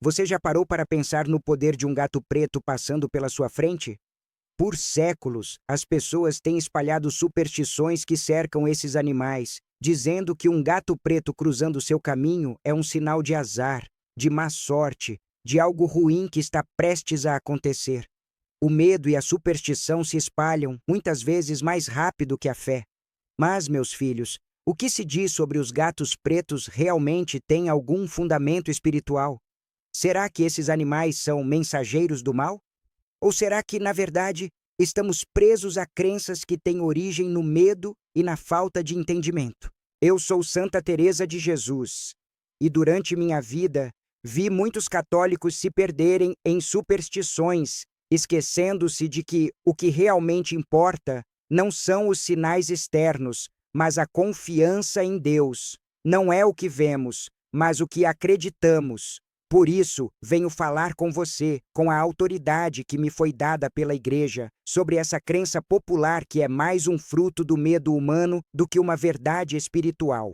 Você já parou para pensar no poder de um gato preto passando pela sua frente? Por séculos, as pessoas têm espalhado superstições que cercam esses animais, dizendo que um gato preto cruzando seu caminho é um sinal de azar, de má sorte, de algo ruim que está prestes a acontecer. O medo e a superstição se espalham, muitas vezes mais rápido que a fé. Mas, meus filhos, o que se diz sobre os gatos pretos realmente tem algum fundamento espiritual? Será que esses animais são mensageiros do mal? Ou será que, na verdade, estamos presos a crenças que têm origem no medo e na falta de entendimento? Eu sou Santa Teresa de Jesus, e durante minha vida vi muitos católicos se perderem em superstições, esquecendo-se de que o que realmente importa não são os sinais externos, mas a confiança em Deus. Não é o que vemos, mas o que acreditamos. Por isso, venho falar com você, com a autoridade que me foi dada pela Igreja, sobre essa crença popular que é mais um fruto do medo humano do que uma verdade espiritual.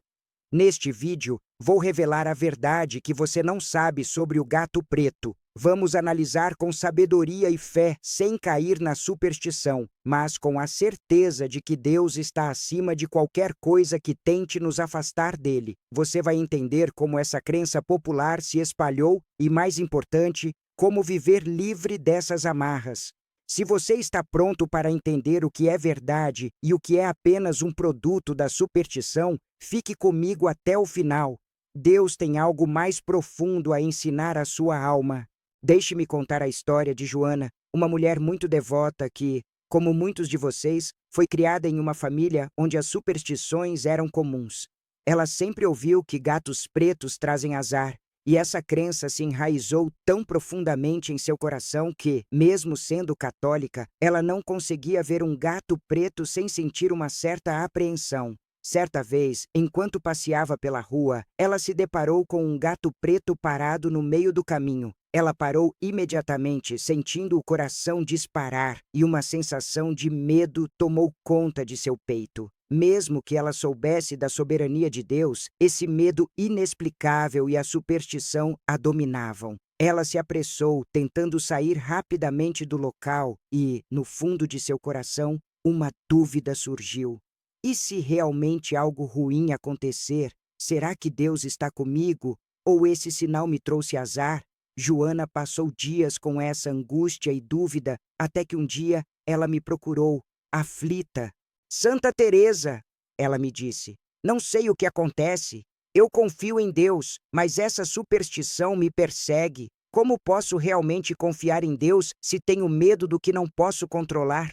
Neste vídeo, vou revelar a verdade que você não sabe sobre o gato preto. Vamos analisar com sabedoria e fé, sem cair na superstição, mas com a certeza de que Deus está acima de qualquer coisa que tente nos afastar dele. Você vai entender como essa crença popular se espalhou e, mais importante, como viver livre dessas amarras. Se você está pronto para entender o que é verdade e o que é apenas um produto da superstição, fique comigo até o final. Deus tem algo mais profundo a ensinar à sua alma. Deixe-me contar a história de Joana, uma mulher muito devota que, como muitos de vocês, foi criada em uma família onde as superstições eram comuns. Ela sempre ouviu que gatos pretos trazem azar, e essa crença se enraizou tão profundamente em seu coração que, mesmo sendo católica, ela não conseguia ver um gato preto sem sentir uma certa apreensão. Certa vez, enquanto passeava pela rua, ela se deparou com um gato preto parado no meio do caminho. Ela parou imediatamente, sentindo o coração disparar, e uma sensação de medo tomou conta de seu peito. Mesmo que ela soubesse da soberania de Deus, esse medo inexplicável e a superstição a dominavam. Ela se apressou, tentando sair rapidamente do local e, no fundo de seu coração, uma dúvida surgiu. E se realmente algo ruim acontecer, será que Deus está comigo? Ou esse sinal me trouxe azar? Joana passou dias com essa angústia e dúvida, até que um dia ela me procurou, aflita. Santa Teresa, ela me disse, não sei o que acontece. Eu confio em Deus, mas essa superstição me persegue. Como posso realmente confiar em Deus se tenho medo do que não posso controlar?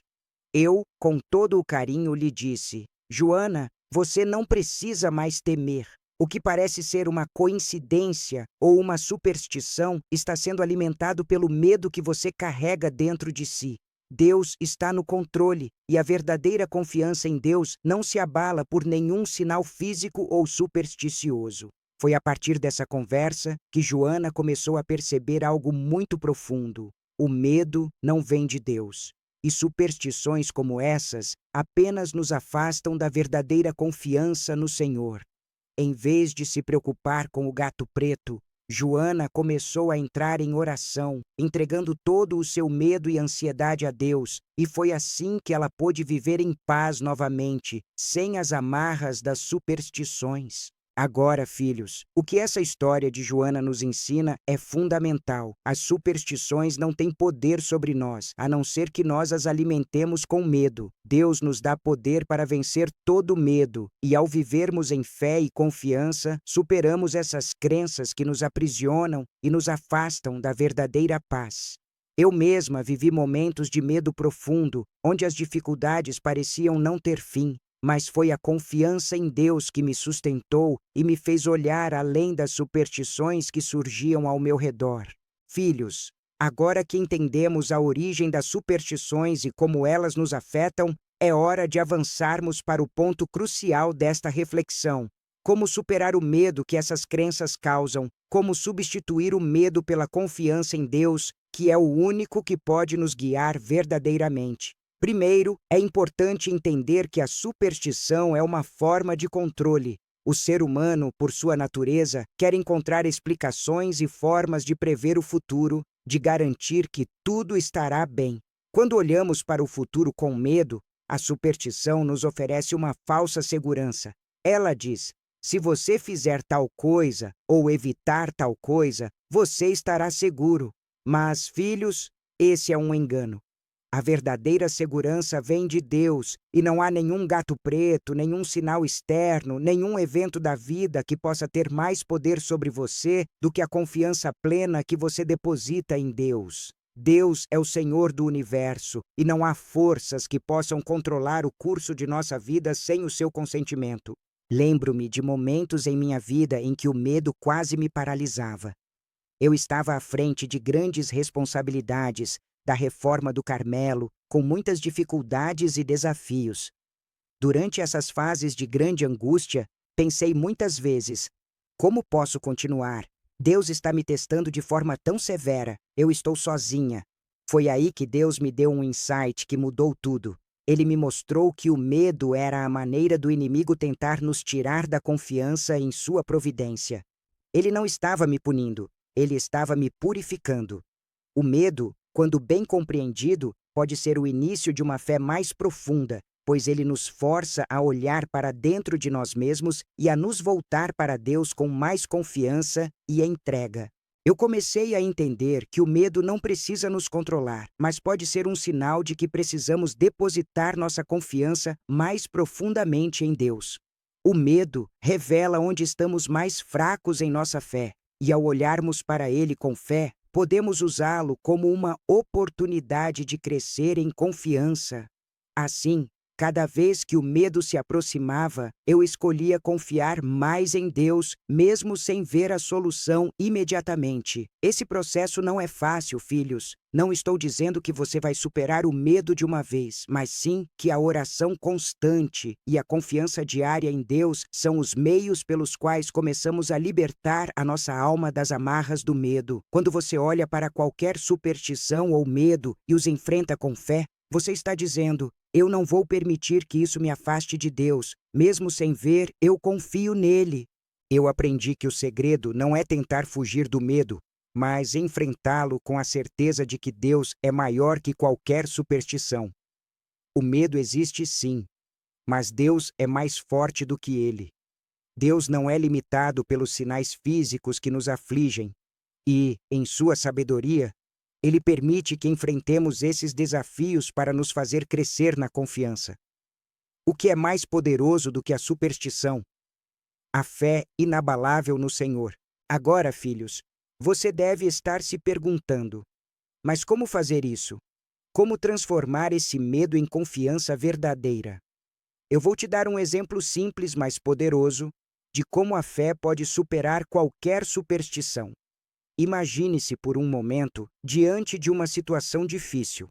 Eu, com todo o carinho, lhe disse, Joana, você não precisa mais temer. O que parece ser uma coincidência ou uma superstição está sendo alimentado pelo medo que você carrega dentro de si. Deus está no controle e a verdadeira confiança em Deus não se abala por nenhum sinal físico ou supersticioso. Foi a partir dessa conversa que Joana começou a perceber algo muito profundo. O medo não vem de Deus. E superstições como essas apenas nos afastam da verdadeira confiança no Senhor. Em vez de se preocupar com o gato preto, Joana começou a entrar em oração, entregando todo o seu medo e ansiedade a Deus, e foi assim que ela pôde viver em paz novamente, sem as amarras das superstições. Agora, filhos, o que essa história de Joana nos ensina é fundamental. As superstições não têm poder sobre nós, a não ser que nós as alimentemos com medo. Deus nos dá poder para vencer todo medo, e ao vivermos em fé e confiança, superamos essas crenças que nos aprisionam e nos afastam da verdadeira paz. Eu mesma vivi momentos de medo profundo, onde as dificuldades pareciam não ter fim. Mas foi a confiança em Deus que me sustentou e me fez olhar além das superstições que surgiam ao meu redor. Filhos, agora que entendemos a origem das superstições e como elas nos afetam, é hora de avançarmos para o ponto crucial desta reflexão. Como superar o medo que essas crenças causam, como substituir o medo pela confiança em Deus, que é o único que pode nos guiar verdadeiramente. Primeiro, é importante entender que a superstição é uma forma de controle. O ser humano, por sua natureza, quer encontrar explicações e formas de prever o futuro, de garantir que tudo estará bem. Quando olhamos para o futuro com medo, a superstição nos oferece uma falsa segurança. Ela diz: se você fizer tal coisa ou evitar tal coisa, você estará seguro. Mas, filhos, esse é um engano. A verdadeira segurança vem de Deus, e não há nenhum gato preto, nenhum sinal externo, nenhum evento da vida que possa ter mais poder sobre você do que a confiança plena que você deposita em Deus. Deus é o Senhor do universo, e não há forças que possam controlar o curso de nossa vida sem o seu consentimento. Lembro-me de momentos em minha vida em que o medo quase me paralisava. Eu estava à frente de grandes responsabilidades, da reforma do Carmelo, com muitas dificuldades e desafios. Durante essas fases de grande angústia, pensei muitas vezes: como posso continuar? Deus está me testando de forma tão severa. Eu estou sozinha. Foi aí que Deus me deu um insight que mudou tudo. Ele me mostrou que o medo era a maneira do inimigo tentar nos tirar da confiança em sua providência. Ele não estava me punindo, ele estava me purificando. O medo, quando bem compreendido, pode ser o início de uma fé mais profunda, pois ele nos força a olhar para dentro de nós mesmos e a nos voltar para Deus com mais confiança e entrega. Eu comecei a entender que o medo não precisa nos controlar, mas pode ser um sinal de que precisamos depositar nossa confiança mais profundamente em Deus. O medo revela onde estamos mais fracos em nossa fé, e ao olharmos para ele com fé, podemos usá-lo como uma oportunidade de crescer em confiança. Assim, cada vez que o medo se aproximava, eu escolhia confiar mais em Deus, mesmo sem ver a solução imediatamente. Esse processo não é fácil, filhos. Não estou dizendo que você vai superar o medo de uma vez, mas sim que a oração constante e a confiança diária em Deus são os meios pelos quais começamos a libertar a nossa alma das amarras do medo. Quando você olha para qualquer superstição ou medo e os enfrenta com fé, você está dizendo: eu não vou permitir que isso me afaste de Deus. Mesmo sem ver, eu confio nele. Eu aprendi que o segredo não é tentar fugir do medo, mas enfrentá-lo com a certeza de que Deus é maior que qualquer superstição. O medo existe sim, mas Deus é mais forte do que ele. Deus não é limitado pelos sinais físicos que nos afligem e, em sua sabedoria, ele permite que enfrentemos esses desafios para nos fazer crescer na confiança. O que é mais poderoso do que a superstição? A fé inabalável no Senhor. Agora, filhos, você deve estar se perguntando: mas como fazer isso? Como transformar esse medo em confiança verdadeira? Eu vou te dar um exemplo simples, mas poderoso, de como a fé pode superar qualquer superstição. Imagine-se por um momento diante de uma situação difícil.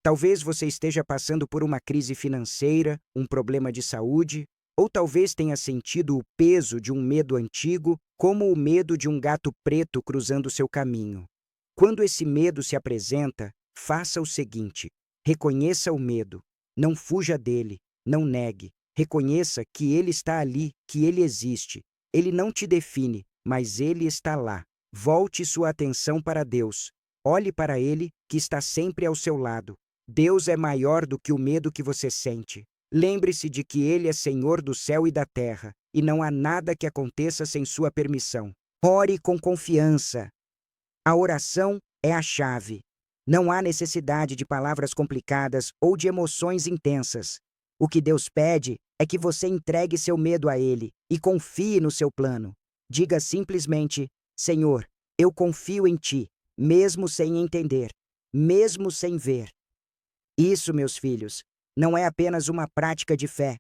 Talvez você esteja passando por uma crise financeira, um problema de saúde, ou talvez tenha sentido o peso de um medo antigo, como o medo de um gato preto cruzando seu caminho. Quando esse medo se apresenta, faça o seguinte: reconheça o medo, não fuja dele, não negue. Reconheça que ele está ali, que ele existe. Ele não te define, mas ele está lá. Volte sua atenção para Deus. Olhe para ele, que está sempre ao seu lado. Deus é maior do que o medo que você sente. Lembre-se de que ele é Senhor do céu e da terra, e não há nada que aconteça sem sua permissão. Ore com confiança. A oração é a chave. Não há necessidade de palavras complicadas ou de emoções intensas. O que Deus pede é que você entregue seu medo a ele e confie no seu plano. Diga simplesmente: Senhor, eu confio em ti, mesmo sem entender, mesmo sem ver. Isso, meus filhos, não é apenas uma prática de fé,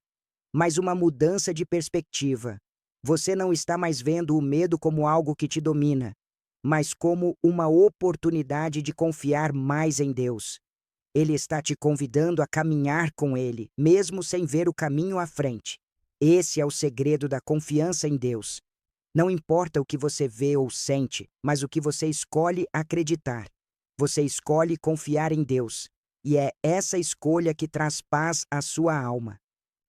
mas uma mudança de perspectiva. Você não está mais vendo o medo como algo que te domina, mas como uma oportunidade de confiar mais em Deus. Ele está te convidando a caminhar com ele, mesmo sem ver o caminho à frente. Esse é o segredo da confiança em Deus. Não importa o que você vê ou sente, mas o que você escolhe acreditar. Você escolhe confiar em Deus, e é essa escolha que traz paz à sua alma.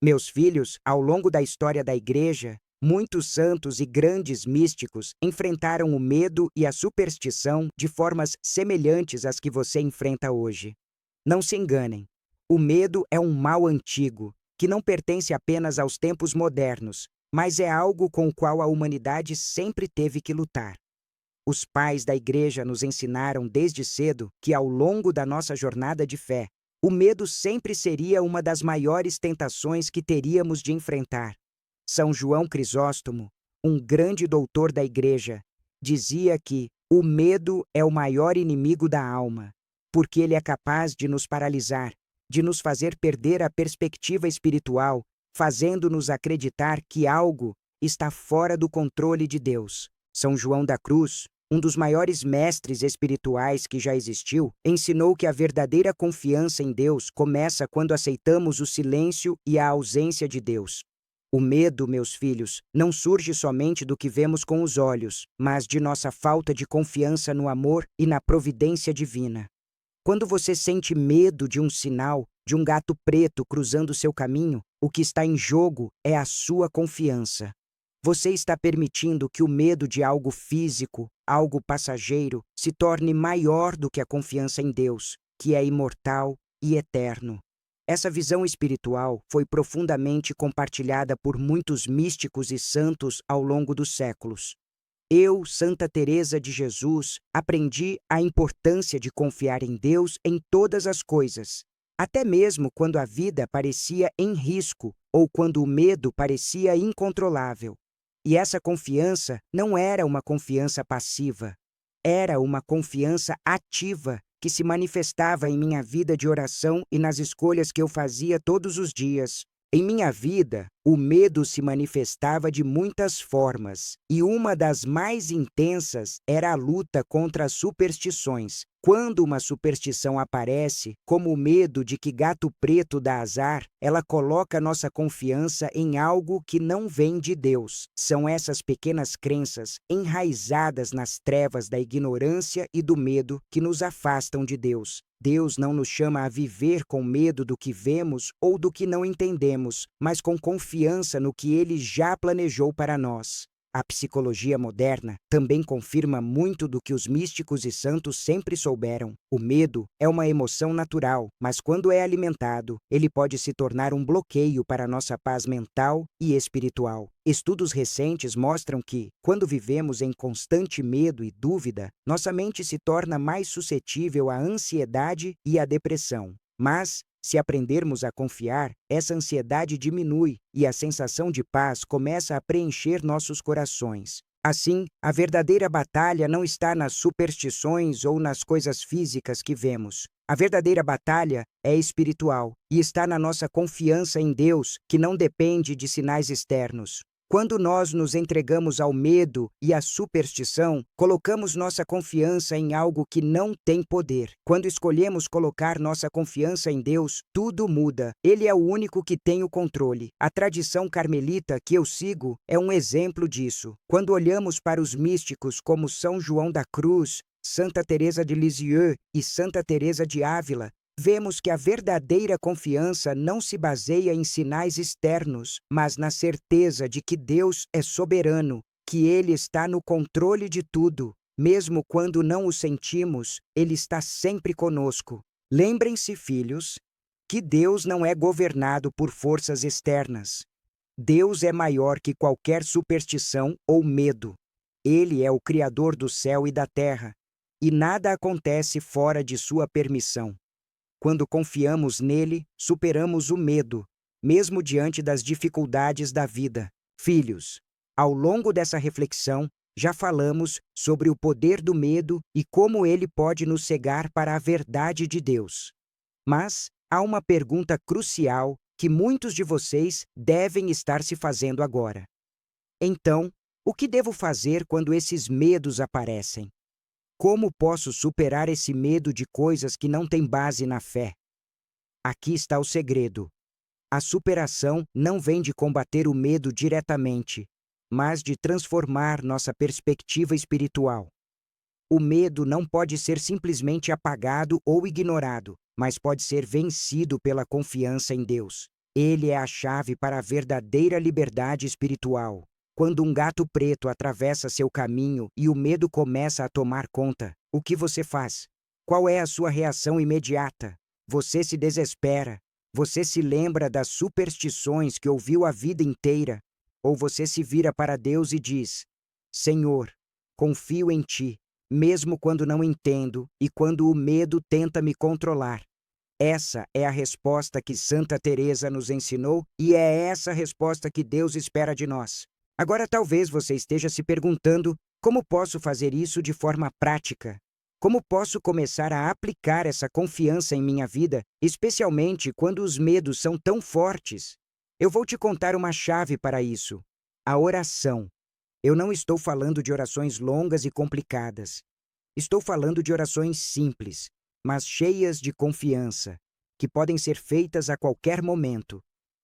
Meus filhos, ao longo da história da igreja, Muitos santos e grandes místicos enfrentaram o medo e a superstição de formas semelhantes às que você enfrenta hoje. Não se enganem. O medo é um mal antigo, que não pertence apenas aos tempos modernos, mas é algo com o qual a humanidade sempre teve que lutar. Os pais da Igreja nos ensinaram desde cedo que, ao longo da nossa jornada de fé, o medo sempre seria uma das maiores tentações que teríamos de enfrentar. São João Crisóstomo, um grande doutor da Igreja, dizia que o medo é o maior inimigo da alma, porque ele é capaz de nos paralisar, de nos fazer perder a perspectiva espiritual, fazendo-nos acreditar que algo está fora do controle de Deus. São João da Cruz, um dos maiores mestres espirituais que já existiu, ensinou que a verdadeira confiança em Deus começa quando aceitamos o silêncio e a ausência de Deus. O medo, meus filhos, não surge somente do que vemos com os olhos, mas de nossa falta de confiança no amor e na providência divina. Quando você sente medo de um sinal, de um gato preto cruzando seu caminho, o que está em jogo é a sua confiança. Você está permitindo que o medo de algo físico, algo passageiro, se torne maior do que a confiança em Deus, que é imortal e eterno. Essa visão espiritual foi profundamente compartilhada por muitos místicos e santos ao longo dos séculos. Eu, Santa Teresa de Jesus, aprendi a importância de confiar em Deus em todas as coisas, até mesmo quando a vida parecia em risco ou quando o medo parecia incontrolável. E essa confiança não era uma confiança passiva, era uma confiança ativa que se manifestava em minha vida de oração e nas escolhas que eu fazia todos os dias. Em minha vida, o medo se manifestava de muitas formas, e uma das mais intensas era a luta contra as superstições. Quando uma superstição aparece, como o medo de que gato preto dá azar, ela coloca nossa confiança em algo que não vem de Deus. São essas pequenas crenças, enraizadas nas trevas da ignorância e do medo, que nos afastam de Deus. Deus não nos chama a viver com medo do que vemos ou do que não entendemos, mas com confiança no que Ele já planejou para nós. A psicologia moderna também confirma muito do que os místicos e santos sempre souberam. O medo é uma emoção natural, mas quando é alimentado, ele pode se tornar um bloqueio para nossa paz mental e espiritual. Estudos recentes mostram que, quando vivemos em constante medo e dúvida, nossa mente se torna mais suscetível à ansiedade e à depressão. Mas, se aprendermos a confiar, essa ansiedade diminui e a sensação de paz começa a preencher nossos corações. Assim, a verdadeira batalha não está nas superstições ou nas coisas físicas que vemos. A verdadeira batalha é espiritual e está na nossa confiança em Deus, que não depende de sinais externos. Quando nós nos entregamos ao medo e à superstição, colocamos nossa confiança em algo que não tem poder. Quando escolhemos colocar nossa confiança em Deus, tudo muda. Ele é o único que tem o controle. A tradição carmelita que eu sigo é um exemplo disso. Quando olhamos para os místicos como São João da Cruz, Santa Teresa de Lisieux e Santa Teresa de Ávila, vemos que a verdadeira confiança não se baseia em sinais externos, mas na certeza de que Deus é soberano, que Ele está no controle de tudo. Mesmo quando não o sentimos, Ele está sempre conosco. Lembrem-se, filhos, que Deus não é governado por forças externas. Deus é maior que qualquer superstição ou medo. Ele é o Criador do céu e da terra, e nada acontece fora de sua permissão. Quando confiamos nele, superamos o medo, mesmo diante das dificuldades da vida. Filhos, ao longo dessa reflexão, já falamos sobre o poder do medo e como ele pode nos cegar para a verdade de Deus. Mas há uma pergunta crucial que muitos de vocês devem estar se fazendo agora. Então, o que devo fazer quando esses medos aparecem? Como posso superar esse medo de coisas que não têm base na fé? Aqui está o segredo. A superação não vem de combater o medo diretamente, mas de transformar nossa perspectiva espiritual. O medo não pode ser simplesmente apagado ou ignorado, mas pode ser vencido pela confiança em Deus. Ele é a chave para a verdadeira liberdade espiritual. quando um gato preto atravessa seu caminho e o medo começa a tomar conta, o que você faz? Qual é a sua reação imediata? Você se desespera? Você se lembra das superstições que ouviu a vida inteira? Ou você se vira para Deus e diz: Senhor, confio em Ti, mesmo quando não entendo e quando o medo tenta me controlar? Essa é a resposta que Santa Teresa nos ensinou e é essa resposta que Deus espera de nós. Agora talvez você esteja se perguntando: como posso fazer isso de forma prática? Como posso começar a aplicar essa confiança em minha vida, especialmente quando os medos são tão fortes? Eu vou te contar uma chave para isso: a oração. Eu não estou falando de orações longas e complicadas. Estou falando de orações simples, mas cheias de confiança, que podem ser feitas a qualquer momento.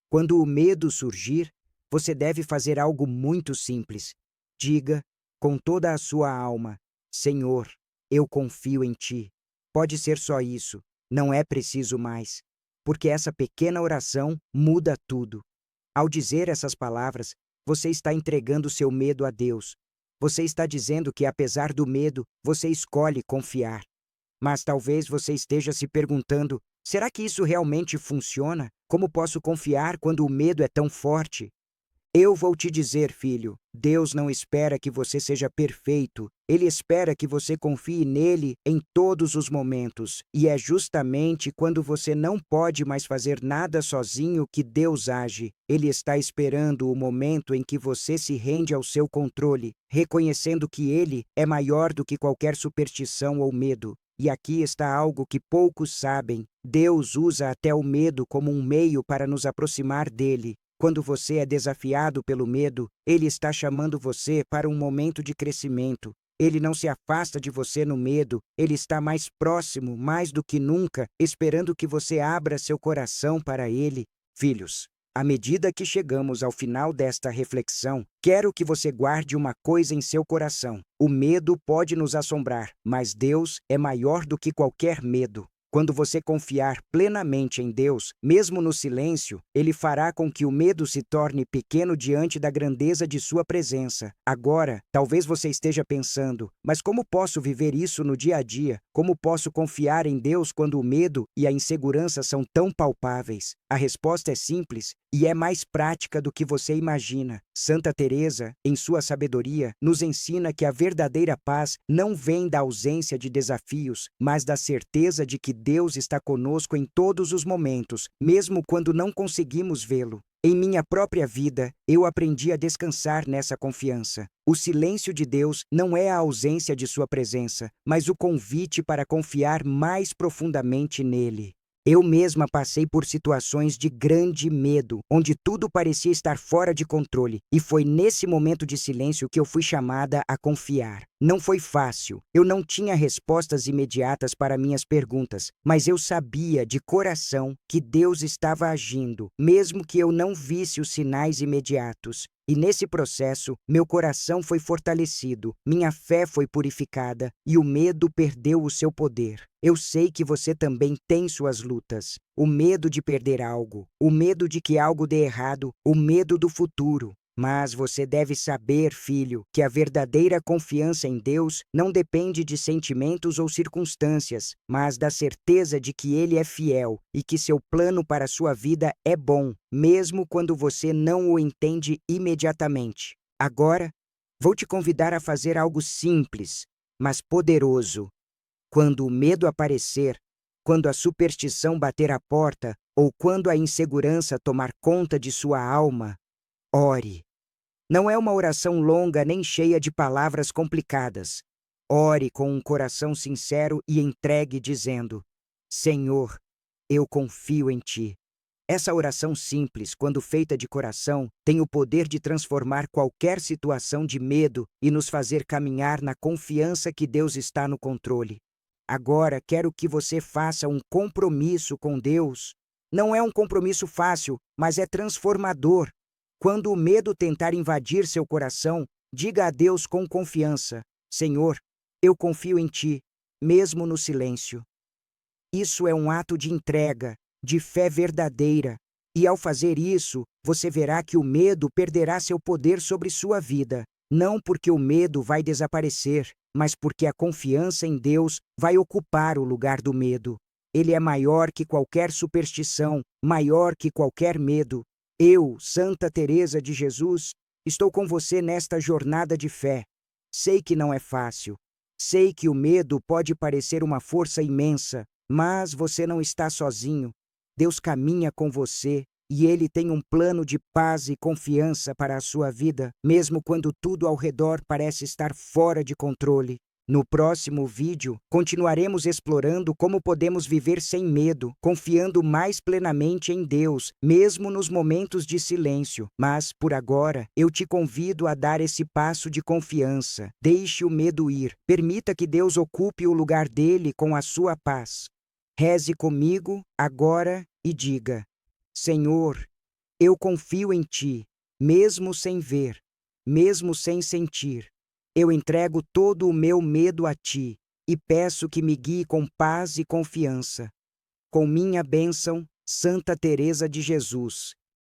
Quando o medo surgir, você deve fazer algo muito simples. Diga, com toda a sua alma: Senhor, eu confio em Ti. Pode ser só isso, não é preciso mais, porque essa pequena oração muda tudo. Ao dizer essas palavras, você está entregando seu medo a Deus. Você está dizendo que, apesar do medo, você escolhe confiar. Mas talvez você esteja se perguntando: será que isso realmente funciona? Como posso confiar quando o medo é tão forte? Eu vou te dizer, filho, Deus não espera que você seja perfeito. Ele espera que você confie nele em todos os momentos. E é justamente quando você não pode mais fazer nada sozinho que Deus age. Ele está esperando o momento em que você se rende ao seu controle, reconhecendo que ele é maior do que qualquer superstição ou medo. E aqui está algo que poucos sabem: Deus usa até o medo como um meio para nos aproximar dele. Quando você é desafiado pelo medo, ele está chamando você para um momento de crescimento. Ele não se afasta de você no medo, ele está mais próximo, mais do que nunca, esperando que você abra seu coração para ele. Filhos, à medida que chegamos ao final desta reflexão, quero que você guarde uma coisa em seu coração: o medo pode nos assombrar, mas Deus é maior do que qualquer medo. Quando você confiar plenamente em Deus, mesmo no silêncio, Ele fará com que o medo se torne pequeno diante da grandeza de sua presença. Agora, talvez você esteja pensando: mas como posso viver isso no dia a dia? Como posso confiar em Deus quando o medo e a insegurança são tão palpáveis? A resposta é simples e é mais prática do que você imagina. Santa Teresa, em sua sabedoria, nos ensina que a verdadeira paz não vem da ausência de desafios, mas da certeza de que Deus está conosco em todos os momentos, mesmo quando não conseguimos vê-lo. Em minha própria vida, eu aprendi a descansar nessa confiança. O silêncio de Deus não é a ausência de sua presença, mas o convite para confiar mais profundamente nele. Eu mesma passei por situações de grande medo, onde tudo parecia estar fora de controle, e foi nesse momento de silêncio que eu fui chamada a confiar. Não foi fácil, eu não tinha respostas imediatas para minhas perguntas, mas eu sabia de coração que Deus estava agindo, mesmo que eu não visse os sinais imediatos. E nesse processo, meu coração foi fortalecido, minha fé foi purificada e o medo perdeu o seu poder. Eu sei que você também tem suas lutas. O medo de perder algo, o medo de que algo dê errado, o medo do futuro. Mas você deve saber, filho, que a verdadeira confiança em Deus não depende de sentimentos ou circunstâncias, mas da certeza de que Ele é fiel e que seu plano para a sua vida é bom, mesmo quando você não o entende imediatamente. Agora, vou te convidar a fazer algo simples, mas poderoso. Quando o medo aparecer, quando a superstição bater à porta ou quando a insegurança tomar conta de sua alma, ore. Não é uma oração longa nem cheia de palavras complicadas. Ore com um coração sincero e entregue, dizendo: Senhor, eu confio em Ti. Essa oração simples, quando feita de coração, tem o poder de transformar qualquer situação de medo e nos fazer caminhar na confiança que Deus está no controle. Agora quero que você faça um compromisso com Deus. Não é um compromisso fácil, mas é transformador. Quando o medo tentar invadir seu coração, diga a Deus com confiança: Senhor, eu confio em Ti, mesmo no silêncio. Isso é um ato de entrega, de fé verdadeira, E ao fazer isso, você verá que o medo perderá seu poder sobre sua vida. Não porque o medo vai desaparecer, mas porque a confiança em Deus vai ocupar o lugar do medo. Ele é maior que qualquer superstição, maior que qualquer medo. Eu, Santa Teresa de Jesus, estou com você nesta jornada de fé. Sei que não é fácil. Sei que o medo pode parecer uma força imensa, mas você não está sozinho. Deus caminha com você e Ele tem um plano de paz e confiança para a sua vida, mesmo quando tudo ao redor parece estar fora de controle. No próximo vídeo, continuaremos explorando como podemos viver sem medo, confiando mais plenamente em Deus, mesmo nos momentos de silêncio. Mas, por agora, eu te convido a dar esse passo de confiança. Deixe o medo ir. Permita que Deus ocupe o lugar dele com a sua paz. Reze comigo agora e diga: Senhor, eu confio em Ti, mesmo sem ver, mesmo sem sentir. Eu entrego todo o meu medo a Ti e peço que me guie com paz e confiança. Com minha bênção, Santa Teresa de Jesus,